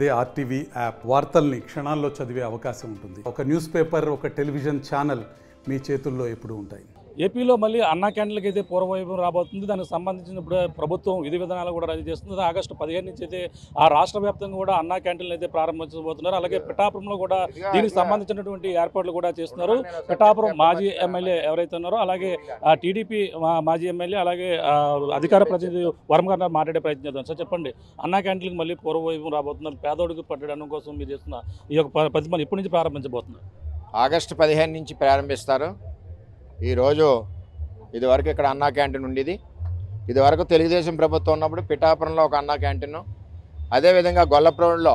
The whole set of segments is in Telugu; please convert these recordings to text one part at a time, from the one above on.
అదే ఆర్టీవీ యాప్ వార్తల్ని క్షణాల్లో చదివే అవకాశం ఉంటుంది. ఒక న్యూస్ పేపర్, ఒక టెలివిజన్ ఛానల్ మీ చేతుల్లో ఎప్పుడూ ఉంటాయి. ఏపీలో మళ్ళీ అన్నా క్యాంటీన్లకి అయితే పూర్వవైపు రాబోతుంది. దానికి సంబంధించిన ఇప్పుడు ప్రభుత్వం విధి విధానాలు కూడా రద్దు చేస్తుంది. ఆగస్టు 15 నుంచి అయితే ఆ రాష్ట్ర వ్యాప్తంగా కూడా అన్నా క్యాంటీన్లు అయితే ప్రారంభించబోతున్నారు. అలాగే పిఠాపురంలో కూడా దీనికి సంబంధించినటువంటి ఏర్పాట్లు కూడా చేస్తున్నారు. పిఠాపురం మాజీ ఎమ్మెల్యే ఎవరైతే ఉన్నారో అలాగే టీడీపీ మాజీ ఎమ్మెల్యే అలాగే అధికార ప్రతినిధి వరం గారు మాట్లాడే ప్రయత్నం చేద్దాం. సార్ చెప్పండి, అన్నా క్యాంటీన్లకు మళ్ళీ పూర్వవైపు రాబోతున్నారు. పేదోడికి పట్టడం కోసం మీరు చేస్తున్న ఈ యొక్క ప్రతిమను ఎప్పటి నుంచి ప్రారంభించబోతున్నారు? ఆగస్టు 15 నుంచి ప్రారంభిస్తారు. ఈరోజు ఇదివరకు ఇక్కడ అన్నా క్యాంటీన్ ఉండేది. ఇదివరకు తెలుగుదేశం ప్రభుత్వం ఉన్నప్పుడు పిఠాపురంలో ఒక అన్నా క్యాంటీన్, అదేవిధంగా గొల్లప్రోడ్లో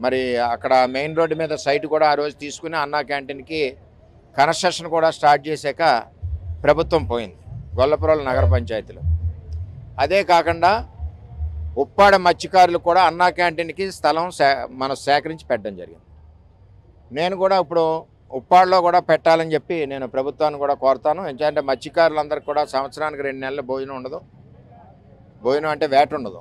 మరి అక్కడ మెయిన్ రోడ్డు మీద సైట్ కూడా ఆ రోజు తీసుకుని అన్నా క్యాంటీన్కి కన్స్ట్రక్షన్ కూడా స్టార్ట్ చేశాక ప్రభుత్వం పోయింది గొల్లప్రోడ్ల నగర పంచాయతీలో. అదే కాకుండా ఉప్పాడ మత్స్యకారులు కూడా అన్నా క్యాంటీన్కి స్థలం మనం సేకరించి పెట్టడం జరిగింది. నేను కూడా ఇప్పుడు ఉప్పాడలో కూడా పెట్టాలని చెప్పి నేను ప్రభుత్వాన్ని కూడా కోరుతాను. ఎందుకంటే మత్స్యకారులందరికీ కూడా సంవత్సరానికి 2 నెలలు భోజనం ఉండదు, భోజనం అంటే వేట ఉండదు.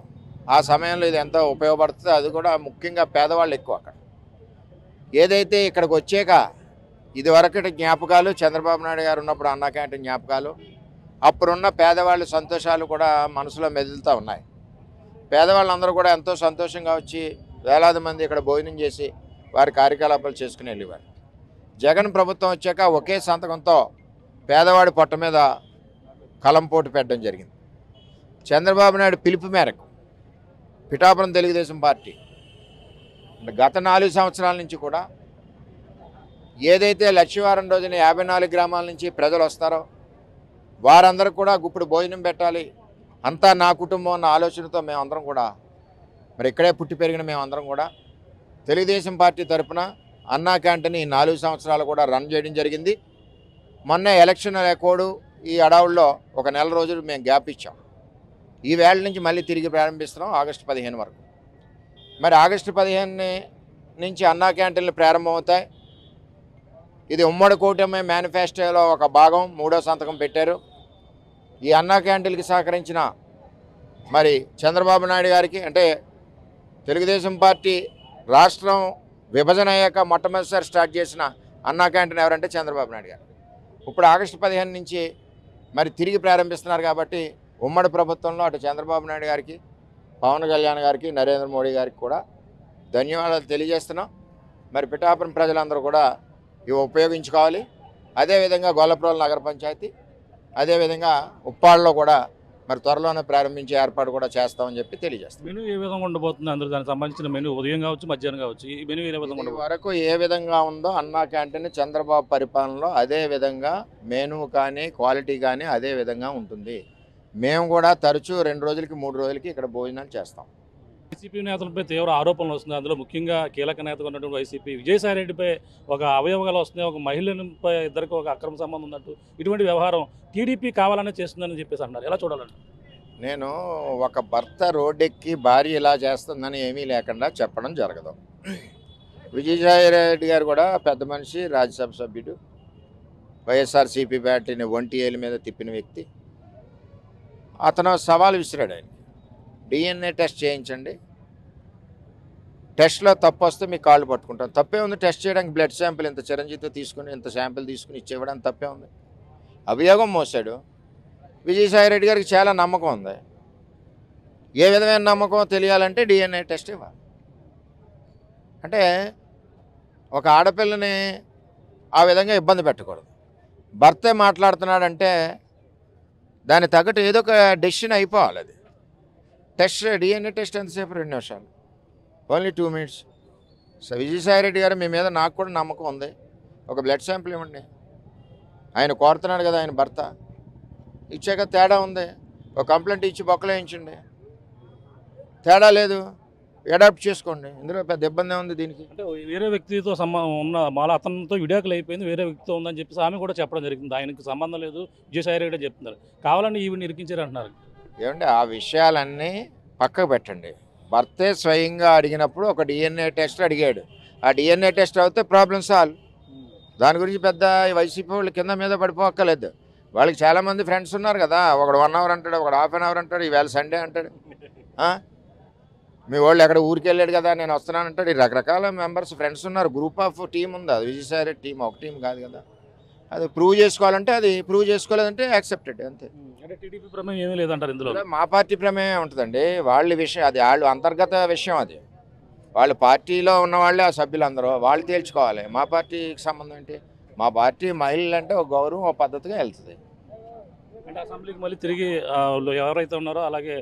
ఆ సమయంలో ఇది ఎంతో ఉపయోగపడుతుంది. అది కూడా ముఖ్యంగా పేదవాళ్ళు ఎక్కువ అక్కడ. ఏదైతే ఇక్కడికి వచ్చాక ఇదివరకటి జ్ఞాపకాలు, చంద్రబాబు నాయుడు గారు ఉన్నప్పుడు అన్నా క్యాంటీన్ జ్ఞాపకాలు, అప్పుడున్న పేదవాళ్ళ సంతోషాలు కూడా మనసులో మెదులుతూ ఉన్నాయి. పేదవాళ్ళందరూ కూడా ఎంతో సంతోషంగా వచ్చి వేలాది మంది ఇక్కడ భోజనం చేసి వారి కార్యకలాపాలు చేసుకుని వెళ్ళేవారు. జగన్ ప్రభుత్వం వచ్చాక ఒకే సంతకంతో పేదవాడి పొట్ట మీద కలంపోటు పెట్టడం జరిగింది. చంద్రబాబు నాయుడు పిలుపు మేరకు పిఠాపురం తెలుగుదేశం పార్టీ గత 4 సంవత్సరాల నుంచి కూడా ఏదైతే లక్షవారం రోజున 54 గ్రామాల నుంచి ప్రజలు వస్తారో వారందరూ కూడా గుప్పుడు భోజనం పెట్టాలి, అంతా నా కుటుంబం అన్న ఆలోచనతో మేమందరం కూడా మరి ఇక్కడే పుట్టి పెరిగిన మేమందరం కూడా తెలుగుదేశం పార్టీ తరఫున అన్నా క్యాంటీన్ ఈ 4 సంవత్సరాలు కూడా రన్ చేయడం జరిగింది. మొన్న ఎలక్షన్ కోడ్ ఈ అడవుల్లో ఒక నెల రోజులు మేము గ్యాప్ ఇచ్చాం. ఈ వేళ నుంచి మళ్ళీ తిరిగి ప్రారంభిస్తున్నాం ఆగస్టు 15 వరకు. మరి ఆగస్టు 15 నుంచి అన్నా క్యాంటీన్లు ప్రారంభమవుతాయి. ఇది ఉమ్మడి కూటమి మేనిఫెస్టోలో ఒక భాగం, 3వ సంతకం పెట్టారు. ఈ అన్నా క్యాంటీన్కి సహకరించిన మరి చంద్రబాబు నాయుడు గారికి, అంటే తెలుగుదేశం పార్టీ రాష్ట్రం విభజన అయ్యాక మొట్టమొదటిసారి స్టార్ట్ చేసిన అన్నా క్యాంటీన్ ఎవరంటే చంద్రబాబు నాయుడు గారు. ఇప్పుడు ఆగస్టు 15 నుంచి మరి తిరిగి ప్రారంభిస్తున్నారు కాబట్టి ఉమ్మడి ప్రభుత్వంలో అటు చంద్రబాబు నాయుడు గారికి, పవన్ కళ్యాణ్ గారికి, నరేంద్ర మోడీ గారికి కూడా ధన్యవాదాలు తెలియజేస్తున్నాం. మరి పిఠాపురం ప్రజలందరూ కూడా ఇవి ఉపయోగించుకోవాలి. అదేవిధంగా గొల్లప్రోడ్ల నగర పంచాయతీ, అదేవిధంగా ఉప్పాడలో కూడా మరి త్వరలోనే ప్రారంభించే ఏర్పాటు కూడా చేస్తామని చెప్పి తెలియజేస్తాం. మెనూ ఏ విధంగా ఉండబోతుంది? అందరూ దానికి సంబంధించిన మెనూ ఉదయం కావచ్చు, మధ్యాహ్నం కావచ్చు, ఈ మెనూ ఏ విధంగా ఉండబోతుంది? వరకు ఏ విధంగా ఉందో అన్నా క్యాంటీన్ చంద్రబాబు పరిపాలనలో అదే విధంగా మెనూ కానీ క్వాలిటీ కానీ అదే విధంగా ఉంటుంది. మేము కూడా తరచూ 2 రోజులకి 3 రోజులకి ఇక్కడ భోజనాలు చేస్తాం. వైసీపీ నేతలపై తీవ్ర ఆరోపణలు వస్తున్నాయి. అందులో ముఖ్యంగా కీలక నేతగా ఉన్నటువంటి వైసీపీ విజయసాయిరెడ్డిపై ఒక అవయవగాలు వస్తున్నాయి, ఒక మహిళపై ఇద్దరికి ఒక అక్రమ సంబంధం ఉన్నట్టు ఇటువంటి వ్యవహారం టీడీపీ కావాలనే చేస్తుందని చెప్పేసి అన్నారు. ఎలా చూడాలండి? నేను ఒక భర్త రోడ్డెక్కి భార్య ఇలా చేస్తుందని ఏమీ లేకుండా చెప్పడం జరగదు. విజయసాయిరెడ్డి గారు కూడా పెద్ద మనిషి, రాజ్యసభ సభ్యుడు, వైఎస్ఆర్సీపీ పార్టీని ఒంటి ఏళ్ళ మీద తిప్పిన వ్యక్తి. అతను సవాల్ విసిరాడు. ఆయన DNA టెస్ట్ చేయించండి, టెస్ట్లో తప్పు వస్తే మీ కాళ్ళు పట్టుకుంటాం. తప్పే ఉంది టెస్ట్ చేయడానికి. బ్లడ్ శాంపిల్ ఇంత చిరంజీవితో తీసుకుని ఇంత శాంపిల్ తీసుకుని ఇచ్చేవ్వడానికి తప్పే ఉంది. అభియోగం మోసాడు. విజయసాయిరెడ్డి గారికి చాలా నమ్మకం ఉంది. ఏ విధమైన నమ్మకం తెలియాలంటే DNA టెస్ట్ ఇవ్వాలి. అంటే ఒక ఆడపిల్లని ఆ విధంగా ఇబ్బంది పెట్టకూడదు. భర్తే మాట్లాడుతున్నాడంటే దాని తగ్గట్టు ఏదో ఒక డెసిషన్ అయిపోవాలి. అది టెస్ట్, DNA టెస్ట్ ఎంతసేపు? 2 నిమిషాలు, ఓన్లీ 2 మినిట్స్. సో విజయసాయిరెడ్డి గారు మీ మీద నాకు కూడా నమ్మకం ఉంది. ఒక బ్లడ్ శాంపిల్ ఇవ్వండి. ఆయన కోరుతున్నాడు కదా ఆయన భర్త, ఇచ్చాక తేడా ఉంది, ఒక కంప్లైంట్ ఇచ్చి బొక్కలేయించండి. తేడా లేదు, అడాప్ట్ చేసుకోండి. ఇందులో పెద్ద ఇబ్బంది ఉంది దీనికి. అంటే వేరే వ్యక్తితో ఉన్న మళ్ళీ అతనితో విడాకులు అయిపోయింది, వేరే వ్యక్తితో ఉందని చెప్పేసి ఆమె కూడా చెప్పడం జరిగింది. ఆయనకు సంబంధం లేదు విజయసాయిరెడ్డి చెప్తున్నారు. కావాలని ఈవిని ఇరికించారు అంటున్నారు. ఏమంటే ఆ విషయాలన్నీ పక్కకు పెట్టండి. భర్తే స్వయంగా అడిగినప్పుడు ఒక DNA టెస్ట్ అడిగాడు. ఆ DNA టెస్ట్ అవుతే ప్రాబ్లం సాల్వ్. దాని గురించి పెద్ద వైసీపీ వాళ్ళు కింద మీద పడిపోక్కర్లేదు. వాళ్ళకి చాలామంది ఫ్రెండ్స్ ఉన్నారు కదా. ఒకడు 1 అవర్ అంటాడు, ఒకడు ½ అన్ అవర్ అంటాడు, ఈవేళ సండే అంటాడు. మీ వాళ్ళు ఎక్కడ ఊరికి వెళ్ళాడు కదా నేను వస్తున్నానంటాడు. ఈ రకరకాల మెంబర్స్ ఫ్రెండ్స్ ఉన్నారు, గ్రూప్ ఆఫ్ టీం ఉంది. అది విజయసాయి రెడ్డి టీం ఒక టీం కాదు కదా. అది ప్రూవ్ చేసుకోవాలంటే అది ప్రూవ్ చేసుకోలేదంటే యాక్సెప్టెడ్ అంతే. అంటే టీడీపీ ప్రమేయం ఏమీ లేదంటారు ఇందులో. మా పార్టీ ప్రమేయం ఉంటుందండి. వాళ్ళ విషయం అది, వాళ్ళు అంతర్గత విషయం అది. వాళ్ళ పార్టీలో ఉన్న వాళ్ళే ఆ సభ్యులందరూ వాళ్ళు తేల్చుకోవాలి. మా పార్టీకి సంబంధం ఏంటి? మా పార్టీ మహిళలు అంటే ఒక గౌరవం, ఒక పద్ధతిగా వెళ్తుంది. అంటే అసెంబ్లీకి మళ్ళీ తిరిగి ఎవరైతే ఉన్నారో అలాగే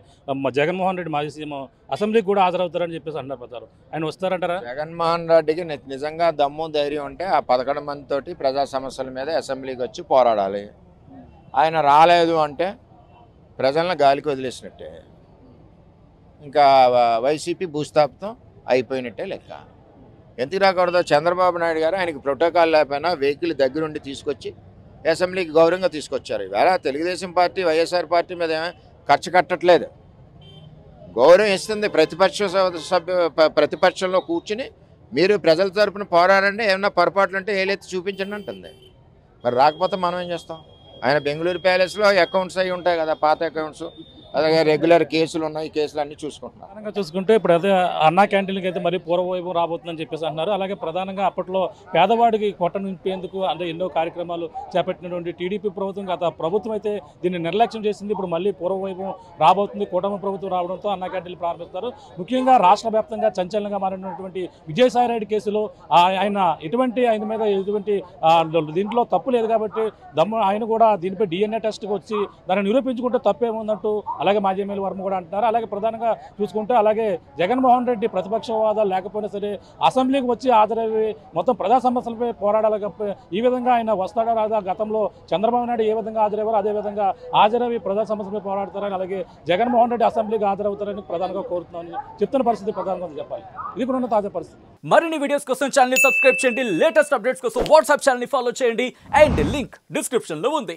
జగన్మోహన్ రెడ్డి మాజీ సీఎం అసెంబ్లీకి కూడా హాజరవుతారని చెప్పేసి అంటారు ప్రచారం. ఆయన వస్తారంటారా? జగన్మోహన్ రెడ్డికి నిజంగా దమ్ము ధైర్యం ఉంటే ఆ 11 మందితోటి ప్రజా సమస్యల మీద అసెంబ్లీకి వచ్చి పోరాడాలి. ఆయన రాలేదు అంటే ప్రజలను గాలికి వదిలేసినట్టే, ఇంకా వైసీపీ భూస్థాపితం అయిపోయినట్టే లెక్క. ఎందుకు రాకూడదు? చంద్రబాబు నాయుడు గారు ఆయనకి ప్రోటోకాల్ లేకపోయినా వెహికల్ దగ్గరుండి తీసుకొచ్చి అసెంబ్లీకి గౌరవంగా తీసుకొచ్చారు. ఇవాళ తెలుగుదేశం పార్టీ వైఎస్ఆర్ పార్టీ మీద ఖర్చు కట్టట్లేదు, గౌరవం ఇస్తుంది. ప్రతిపక్షంలో కూర్చుని మీరు ప్రజల తరపున పోరాడండి, ఏమన్నా పొరపాట్లు అంటే ఏలెత్తి చూపించండి అంటుంది. మరి రాకపోతే మనం ఏం చేస్తాం? ఆయన బెంగళూరు ప్యాలెస్లో అకౌంట్స్ అవి ఉంటాయి కదా, పాత అకౌంట్స్, అలాగే రెగ్యులర్ కేసులు ఉన్నాయి, కేసులు అన్నీ చూసుకుంటున్నారు. ప్రధానంగా చూసుకుంటే ఇప్పుడు అదే అన్నా క్యాంటీన్కి అయితే మరి పూర్వవైభవం రాబోతుందని చెప్పేసి అంటున్నారు. అలాగే ప్రధానంగా అప్పట్లో పేదవాడికి కొట్ట నింపేందుకు అంటే ఎన్నో కార్యక్రమాలు చేపట్టినటువంటి టీడీపీ ప్రభుత్వం గత ప్రభుత్వం అయితే దీన్ని నిర్లక్ష్యం చేసింది. ఇప్పుడు మళ్ళీ పూర్వవైభవం రాబోతుంది. కూటమి ప్రభుత్వం రావడంతో అన్నా క్యాంటీన్లు ప్రారంభిస్తారు. ముఖ్యంగా రాష్ట్ర వ్యాప్తంగా సంచలనంగా మారినటువంటి విజయసాయి రెడ్డి కేసులో ఆయన మీద ఎటువంటి దీంట్లో తప్పు లేదు కాబట్టి ఆయన కూడా దీనిపై DNA టెస్ట్కి వచ్చి దాన్ని నిరూపించుకుంటే తప్పేముందంటూ అలాగే మాజీ ఎమ్మెల్యే వర్మ కూడా అంటున్నారు. అలాగే ప్రధానంగా చూసుకుంటే అలాగే జగన్మోహన్ రెడ్డి ప్రతిపక్ష హోదా లేకపోయినా సరే అసెంబ్లీకి వచ్చి హాజరయ్యి మొత్తం ప్రజా సమస్యలపై పోరాడాలి. ఈ విధంగా ఆయన వస్తాడా రాదా? గతంలో చంద్రబాబు నాయుడు ఏ విధంగా హాజరయ్యారో అదేవిధంగా హాజరయ్యి ప్రజా సమస్యలపై పోరాడతారని, అలాగే జగన్మోహన్ రెడ్డి అసెంబ్లీకి హాజరవుతారని ప్రధానంగా కోరుతున్నామని చెప్తున్న పరిస్థితి ప్రధానంగా చెప్పాలి. ఇది కూడా ఉన్న తాజా పరిస్థితి. మరిన్ని వీడియోస్ కోసం ఛానల్ ని సబ్స్క్రైబ్ చేయండి. లేటెస్ట్ అప్డేట్స్ కోసం వాట్సాప్ ఛానల్ ని ఫాలో చేయండి. అండ్ లింక్ డిస్క్రిప్షన్ లో ఉంది.